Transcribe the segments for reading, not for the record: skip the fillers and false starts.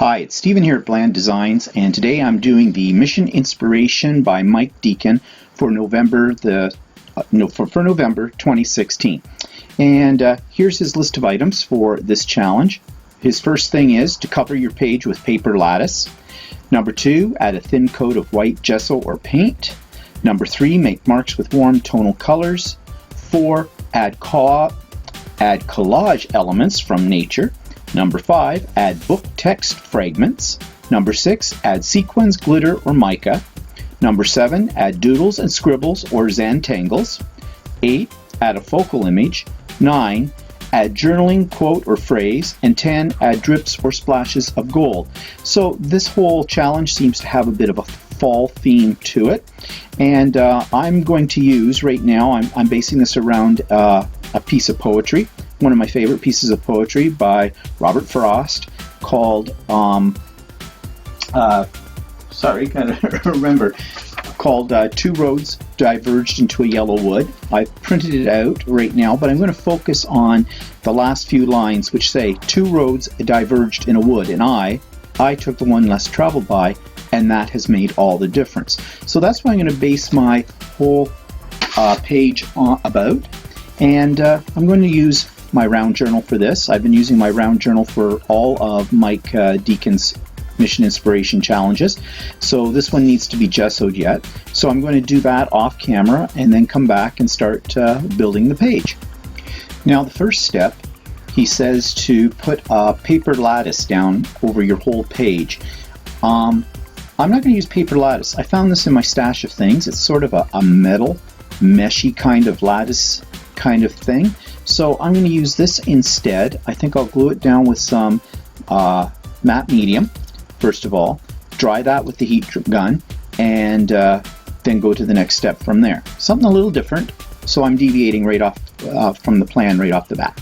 Hi, it's Stephen here at Bland Designs, and today I'm doing the Mission Inspiration by Mike Deakin for November 2016. And here's his list of items for this challenge. His first thing is to cover your page with paper lattice. Number 2, add a thin coat of white gesso or paint. Number 3, make marks with warm tonal colors. 4, add collage elements from nature. Number 5, add book text fragments. Number 6, add sequins, glitter, or mica. Number 7, add doodles and scribbles or Xantangles. 8, add a focal image. 9, add journaling quote or phrase. And 10, add drips or splashes of gold. So this whole challenge seems to have a bit of a fall theme to it. And I'm going to use, right now, I'm basing this around a piece of poetry. One of my favorite pieces of poetry by Robert Frost called, Two Roads Diverged into a Yellow Wood. I've printed it out right now, but I'm going to focus on the last few lines which say, 2 roads diverged in a wood, and I took the one less traveled by, and that has made all the difference. So that's what I'm going to base my whole page about, and I'm going to use my round journal for this. I've been using my round journal for all of Mike Deakin's Mission Inspiration challenges. So this one needs to be gessoed yet. So I'm going to do that off camera and then come back and start building the page. Now the first step, he says to put a paper lattice down over your whole page. I'm not going to use paper lattice. I found this in my stash of things. It's sort of a metal, meshy kind of lattice kind of thing. So I'm going to use this instead. I think I'll glue it down with some matte medium, first of all, dry that with the heat gun, and then go to the next step from there. Something a little different, so I'm deviating right off from the plan right off the bat.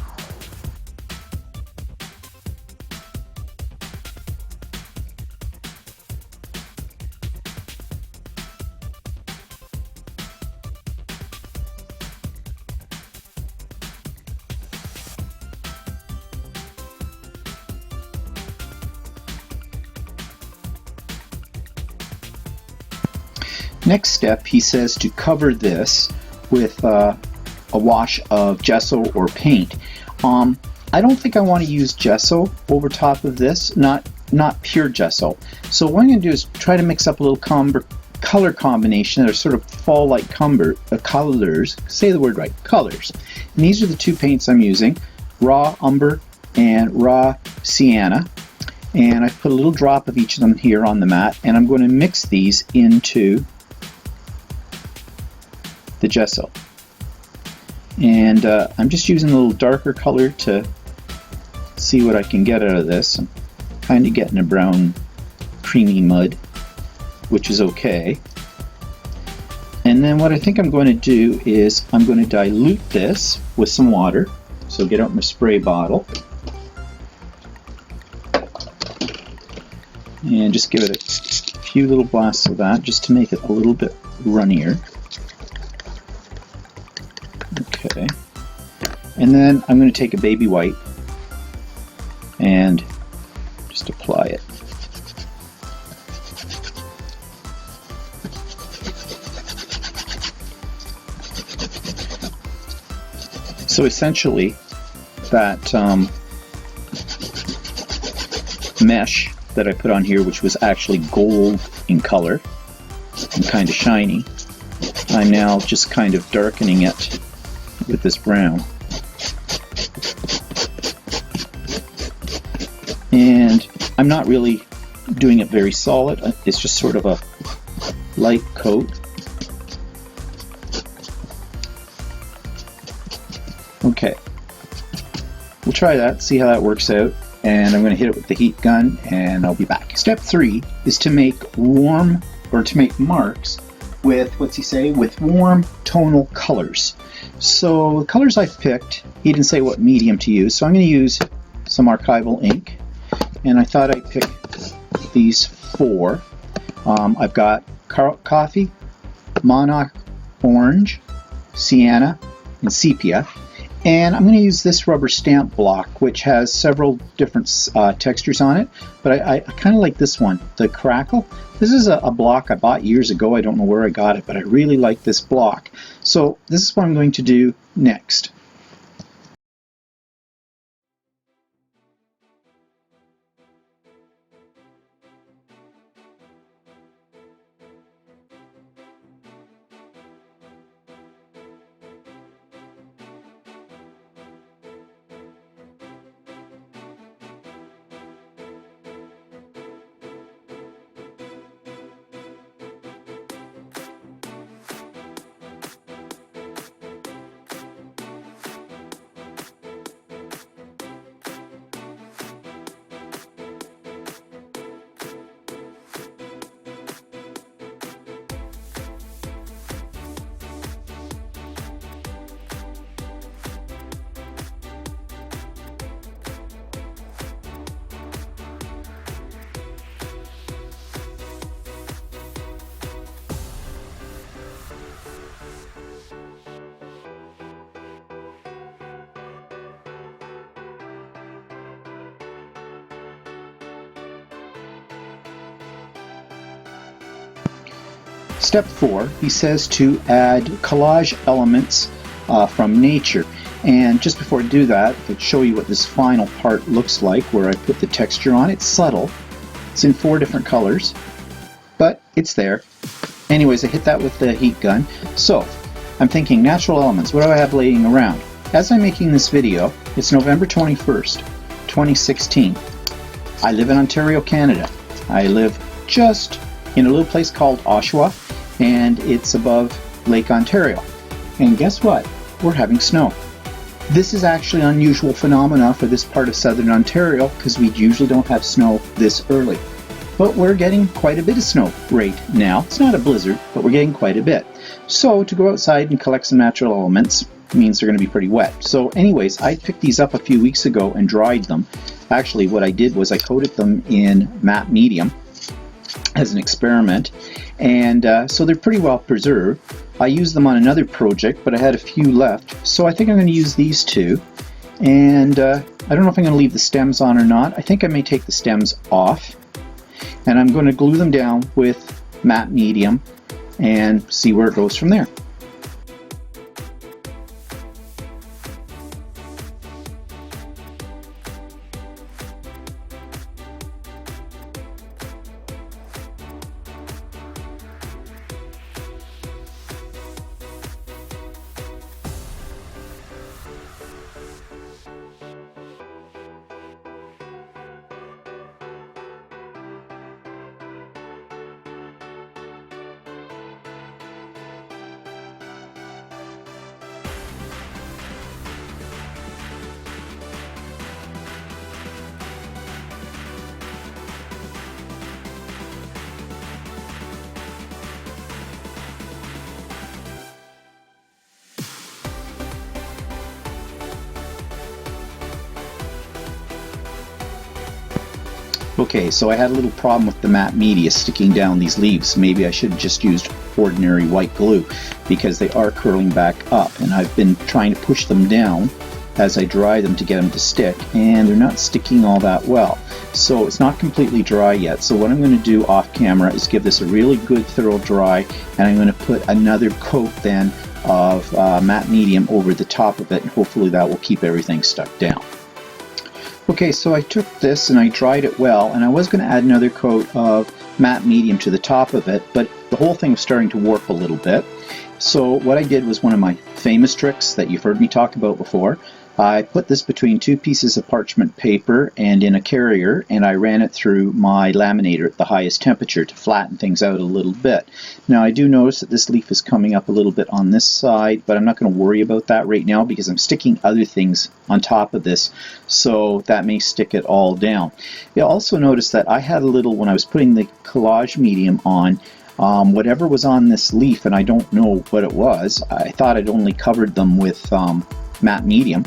Next step, he says to cover this with a wash of gesso or paint. I don't think I want to use gesso over top of this, not pure gesso. So what I'm going to do is try to mix up a little color combination that are sort of fall-like colors. Say the word right, colors. And these are the 2 paints I'm using, raw umber and raw sienna. And I put a little drop of each of them here on the mat, and I'm going to mix these into the gesso. And I'm just using a little darker color to see what I can get out of this. I'm kind of getting a brown creamy mud, which is okay. And then what I think I'm going to do is I'm going to dilute this with some water. So get out my spray bottle and just give it a few little blasts of that just to make it a little bit runnier. Okay, and then I'm going to take a baby wipe and just apply it. So essentially that mesh that I put on here, which was actually gold in color and kind of shiny, I'm now just kind of darkening it with this brown. And I'm not really doing it very solid. It's just sort of a light coat. Okay, we'll try that, see how that works out, and I'm going to hit it with the heat gun and I'll be back. Step 3 is to make marks with, what's he say, with warm tonal colors. So the colors I've picked, he didn't say what medium to use, so I'm going to use some archival ink, and I thought I'd pick these 4. I've got coffee, monarch orange, sienna, and sepia, And I'm going to use this rubber stamp block, which has several different textures on it, but I kind of like this one, the Crackle. This is a block I bought years ago. I don't know where I got it, but I really like this block. So this is what I'm going to do next. Step 4, he says to add collage elements from nature. And just before I do that, I'll show you what this final part looks like where I put the texture on. It's subtle. It's in 4 different colors, but it's there. Anyways, I hit that with the heat gun. So I'm thinking natural elements. What do I have laying around? As I'm making this video, it's November 21st, 2016. I live in Ontario, Canada. I live just in a little place called Oshawa, and it's above Lake Ontario. And guess what? We're having snow. This is actually an unusual phenomena for this part of southern Ontario because we usually don't have snow this early. But we're getting quite a bit of snow right now. It's not a blizzard, but we're getting quite a bit. So to go outside and collect some natural elements means they're going to be pretty wet. So anyways, I picked these up a few weeks ago and dried them. Actually, what I did was I coated them in matte medium as an experiment, and so they're pretty well preserved. I used them on another project, but I had a few left, so I think I'm going to use these two. And I don't know if I'm going to leave the stems on or not. I think I may take the stems off, and I'm going to glue them down with matte medium and see where it goes from there. Okay, so I had a little problem with the matte media sticking down these leaves. Maybe I should have just used ordinary white glue because they are curling back up, and I've been trying to push them down as I dry them to get them to stick, and they're not sticking all that well. So it's not completely dry yet. So what I'm going to do off camera is give this a really good thorough dry, and I'm going to put another coat then of matte medium over the top of it, and hopefully that will keep everything stuck down. Okay, so I took this and I dried it well, and I was going to add another coat of matte medium to the top of it, but the whole thing was starting to warp a little bit. So what I did was one of my famous tricks that you've heard me talk about before. I put this between 2 pieces of parchment paper and in a carrier, and I ran it through my laminator at the highest temperature to flatten things out a little bit. Now I do notice that this leaf is coming up a little bit on this side, but I'm not going to worry about that right now because I'm sticking other things on top of this, so that may stick it all down. You'll also notice that I had a little, when I was putting the collage medium on, whatever was on this leaf, and I don't know what it was, I thought I'd only covered them with matte medium.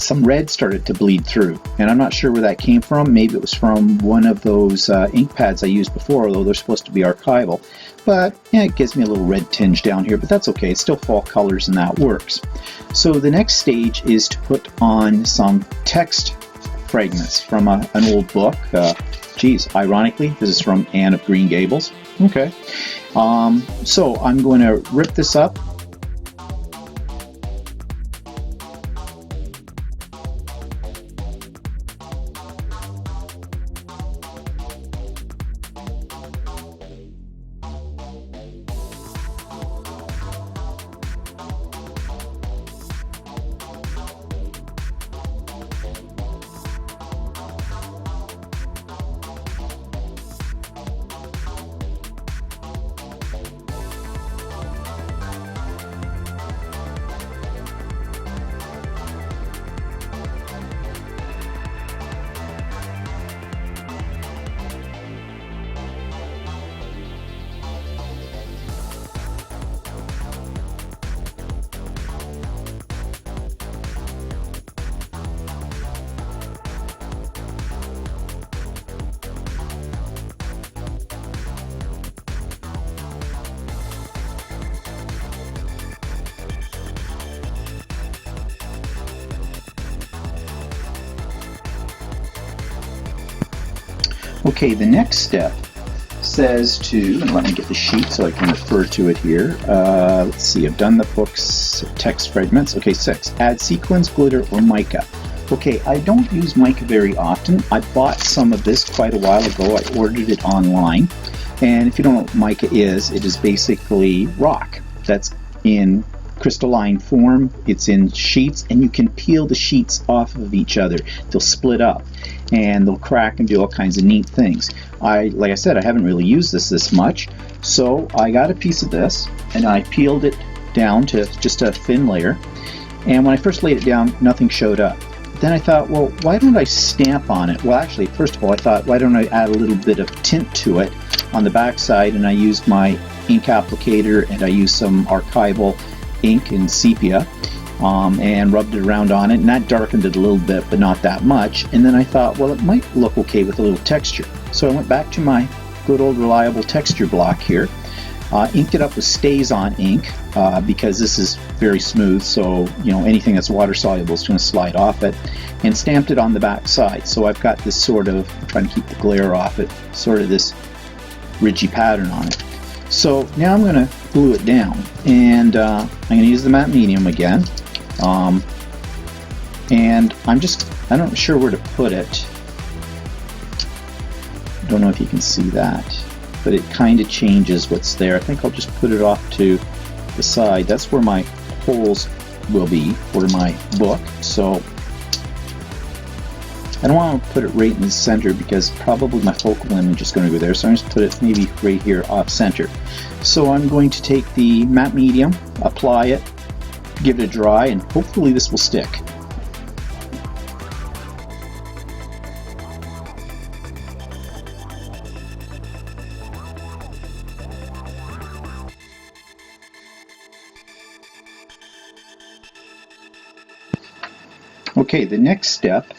some red started to bleed through, and I'm not sure where that came from. Maybe it was from one of those ink pads I used before, although they're supposed to be archival. But yeah, it gives me a little red tinge down here, but that's okay. It's still fall colors and that works. So the next stage is to put on some text fragments from an old book. Geez, ironically, this is from Anne of Green Gables. Okay. So I'm going to rip this up. Okay, the next step says to, and let me get the sheet so I can refer to it here. Let's see, I've done the book's text fragments. Okay, 6. Add sequins, glitter, or mica. Okay, I don't use mica very often. I bought some of this quite a while ago. I ordered it online. And if you don't know what mica is, it is basically rock that's in crystalline form. It's in sheets, and you can peel the sheets off of each other. They'll split up and they'll crack and do all kinds of neat things. Like I said, I haven't really used this much, so I got a piece of this and I peeled it down to just a thin layer. And when I first laid it down, nothing showed up. Then I thought, well, why don't I stamp on it? Well, actually, first of all, I thought, why don't I add a little bit of tint to it on the back side? And I used my ink applicator and I used some archival ink in sepia and rubbed it around on it, and that darkened it a little bit, but not that much. And then I thought, well, it might look okay with a little texture. So I went back to my good old reliable texture block here, inked it up with StazOn ink because this is very smooth, so you know anything that's water soluble is going to slide off it, and stamped it on the back side. So I've got this sort of, trying to keep the glare off it, sort of this ridgy pattern on it. So now I'm going to glue it down, and I'm going to use the matte medium again, and I'm not sure where to put it. I don't know if you can see that, but it kind of changes what's there. I think I'll just put it off to the side. That's where my holes will be for my book. So I don't want to put it right in the center because probably my focal image is going to go there. So I'm just put it maybe right here off center. So I'm going to take the matte medium, apply it, give it a dry, and hopefully this will stick. Okay, the next step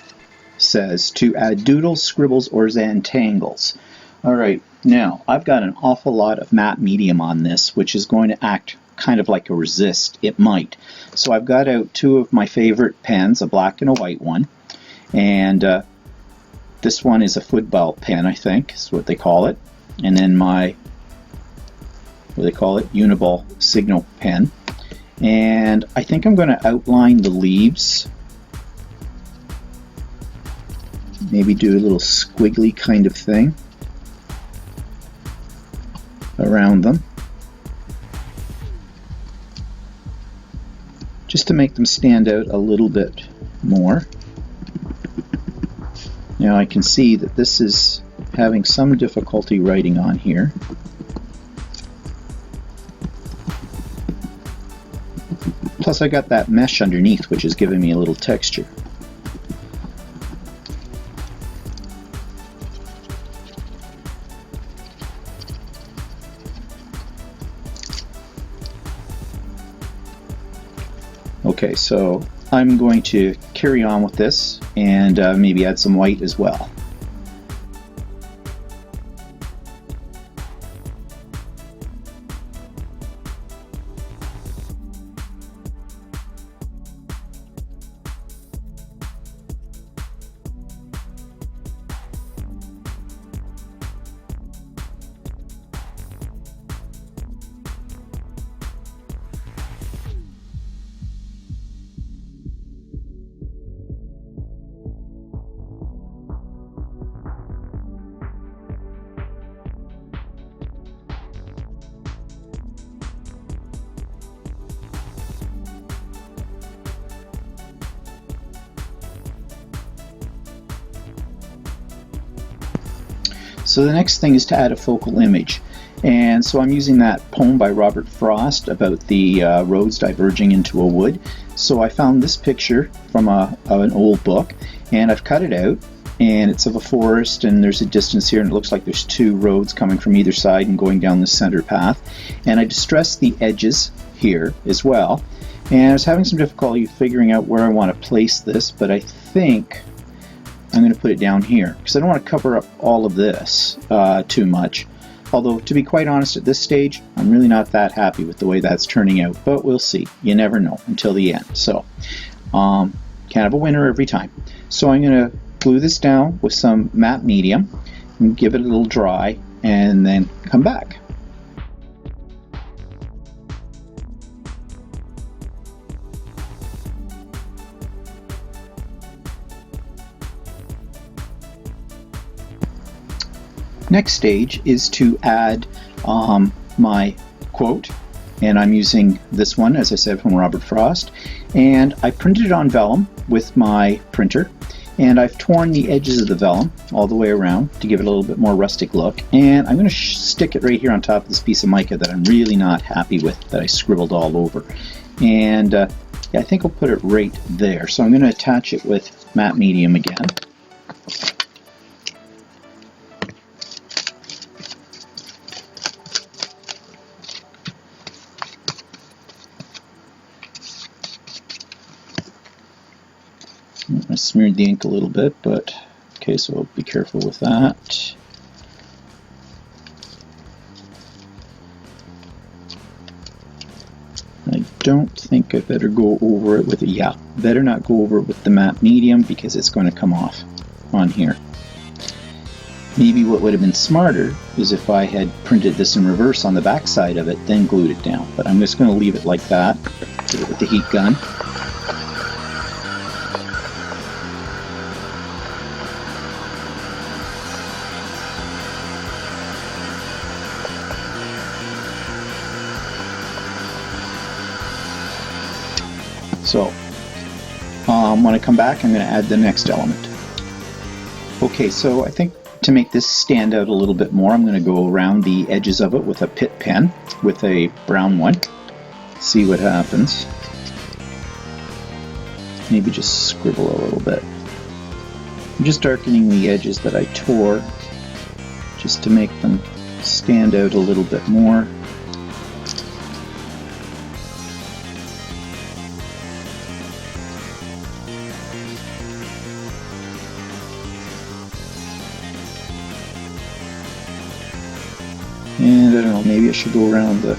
says to add doodles, scribbles, or xantangles. Alright, now I've got an awful lot of matte medium on this, which is going to act kind of like a resist. It might. So I've got out two of my favorite pens, a black and a white one, and this one is a football pen, I think is what they call it, and then my, what do they call it, Uniball signal pen. And I think I'm going to outline the leaves, maybe do a little squiggly kind of thing around them, just to make them stand out a little bit more. Now I can see that this is having some difficulty writing on here. Plus I got that mesh underneath, which is giving me a little texture. Okay, so I'm going to carry on with this and maybe add some white as well. So the next thing is to add a focal image, and so I'm using that poem by Robert Frost about the roads diverging into a wood. So I found this picture from an old book, and I've cut it out, and it's of a forest, and there's a distance here, and it looks like there's two roads coming from either side and going down the center path. And I distressed the edges here as well, and I was having some difficulty figuring out where I want to place this, but I think I'm going to put it down here because I don't want to cover up all of this too much. Although, to be quite honest, at this stage, I'm really not that happy with the way that's turning out, but we'll see. You never know until the end. So, can't have a winner every time. So I'm going to glue this down with some matte medium and give it a little dry and then come back. Next stage is to add my quote, and I'm using this one, as I said, from Robert Frost, and I printed it on vellum with my printer, and I've torn the edges of the vellum all the way around to give it a little bit more rustic look, and I'm going to stick it right here on top of this piece of mica that I'm really not happy with, that I scribbled all over. And yeah, I think I'll put it right there. So I'm going to attach it with matte medium again. I smeared the ink a little bit, but okay, so I'll be careful with that. I don't think I better go over it with better not go over it with the matte medium because it's going to come off on here. Maybe what would have been smarter is if I had printed this in reverse on the back side of it, then glued it down. But I'm just going to leave it like that, do it with the heat gun. So when I come back, I'm going to add the next element. Okay, so I think to make this stand out a little bit more, I'm going to go around the edges of it with a pit pen, with a brown one. See what happens. Maybe just scribble a little bit. I'm just darkening the edges that I tore, just to make them stand out a little bit more. And I don't know, maybe I should go around the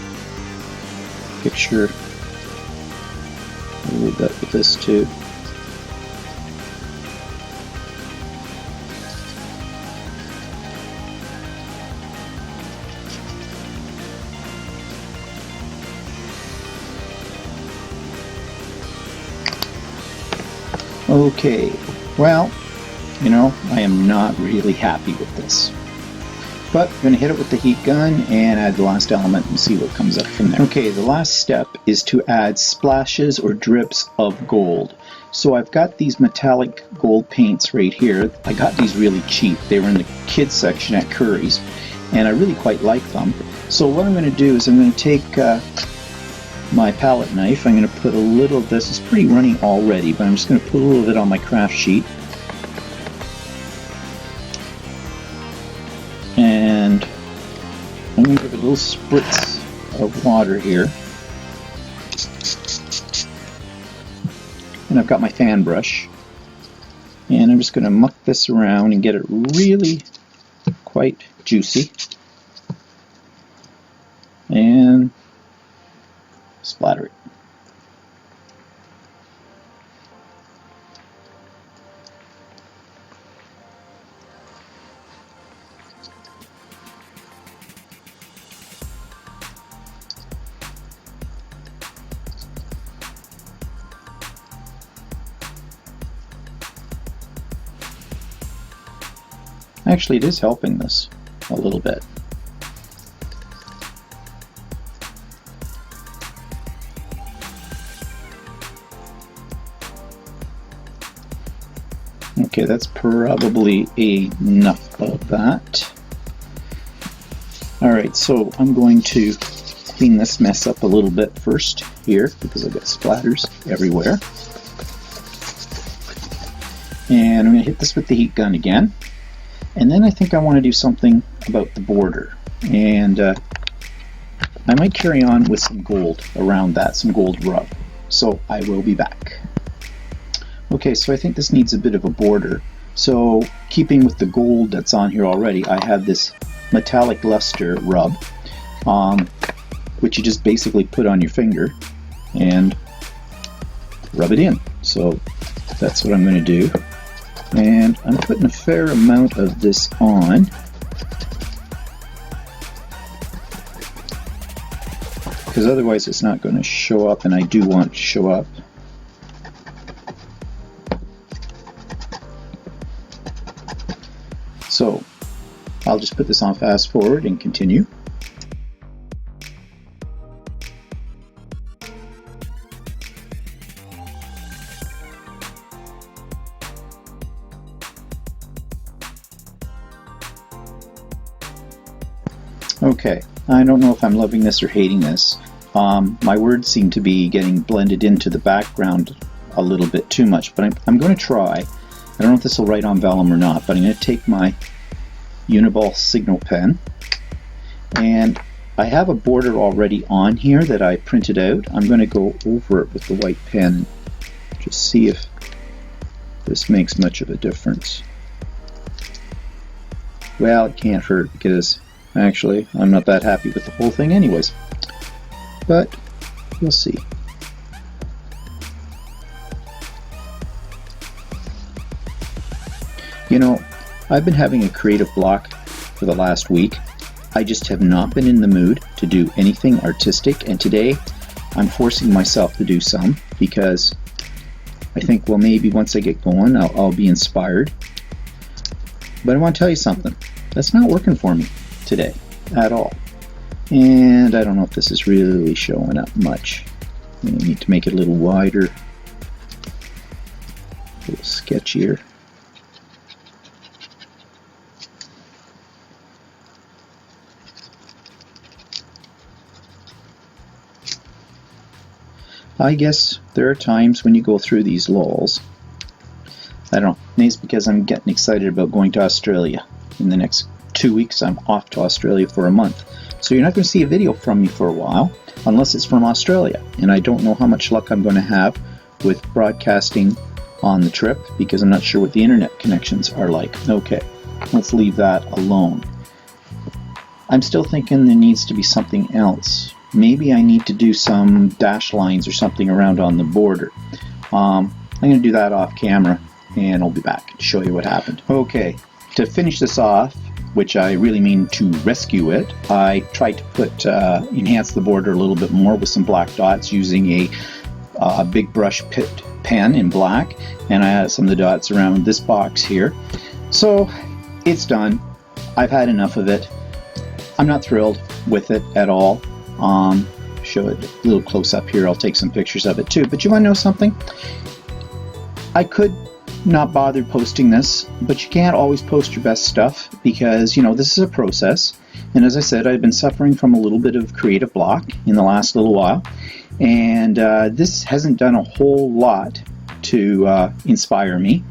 picture a little bit with this too. Okay, well, you know, I am not really happy with this. But I'm going to hit it with the heat gun and add the last element and see what comes up from there. Okay, the last step is to add splashes or drips of gold. So I've got these metallic gold paints right here. I got these really cheap. They were in the kids section at Curry's, and I really quite like them. So what I'm going to do is I'm going to take my palette knife. I'm going to put a little of this. It's pretty runny already, but I'm just going to put a little bit on my craft sheet. And I'm going to give it a little spritz of water here. And I've got my fan brush. And I'm just going to muck this around and get it really quite juicy. And splatter it. Actually, it is helping this a little bit. Okay, that's probably enough of that. Alright, so I'm going to clean this mess up a little bit first here because I've got splatters everywhere. And I'm going to hit this with the heat gun again. And then I think I want to do something about the border. And I might carry on with some gold around that, some gold rub. So I will be back. Okay, so I think this needs a bit of a border. So keeping with the gold that's on here already, I have this metallic luster rub, which you just basically put on your finger and rub it in. So that's what I'm going to do. And I'm putting a fair amount of this on. Because otherwise it's not going to show up, and I do want it to show up. So I'll just put this on fast forward and continue. Okay, I don't know if I'm loving this or hating this. My words seem to be getting blended into the background a little bit too much, but I'm going to try. I don't know if this will write on vellum or not, but I'm going to take my Uniball signal pen, and I have a border already on here that I printed out. I'm going to go over it with the white pen and just see if this makes much of a difference. Well, it can't hurt because actually I'm not that happy with the whole thing anyways, but we'll see. You know, I've been having a creative block for the last week. I just have not been in the mood to do anything artistic, and today I'm forcing myself to do some because I think, well, maybe once I get going I'll be inspired. But I want to tell you something, that's not working for me today at all. And I don't know if this is really showing up much. I need to make it a little wider, a little sketchier. I guess there are times when you go through these lulls. I don't know, maybe it's because I'm getting excited about going to Australia. In the next 2 weeks I'm off to Australia for a month. So you're not going to see a video from me for a while, unless it's from Australia. And I don't know how much luck I'm going to have with broadcasting on the trip, because I'm not sure what the internet connections are like. Okay, let's leave that alone. I'm still thinking there needs to be something else. Maybe I need to do some dash lines or something around on the border. I'm going to do that off camera, and I'll be back to show you what happened. Okay, to finish this off, which I really mean to rescue it, I tried to enhance the border a little bit more with some black dots using a big brush pit pen in black, and I added some of the dots around this box here. So it's done. I've had enough of it. I'm not thrilled with it at all. Show it a little close up here. I'll take some pictures of it too. But you want to know something? I could not bother posting this, but you can't always post your best stuff because, you know, this is a process. And as I said, I've been suffering from a little bit of creative block in the last little while. And this hasn't done a whole lot to inspire me.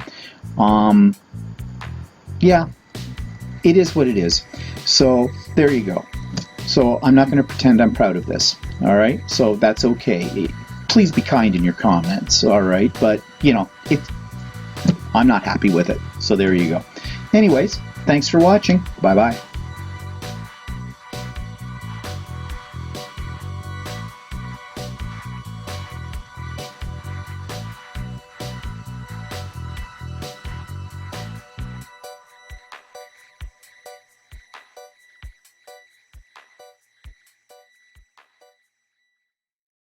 Yeah, it is what it is. So there you go. So I'm not going to pretend I'm proud of this. All right, so that's okay. please be kind in your comments, all right? But, you know, I'm not happy with it. So there you go. Anyways, thanks for watching. Bye-bye.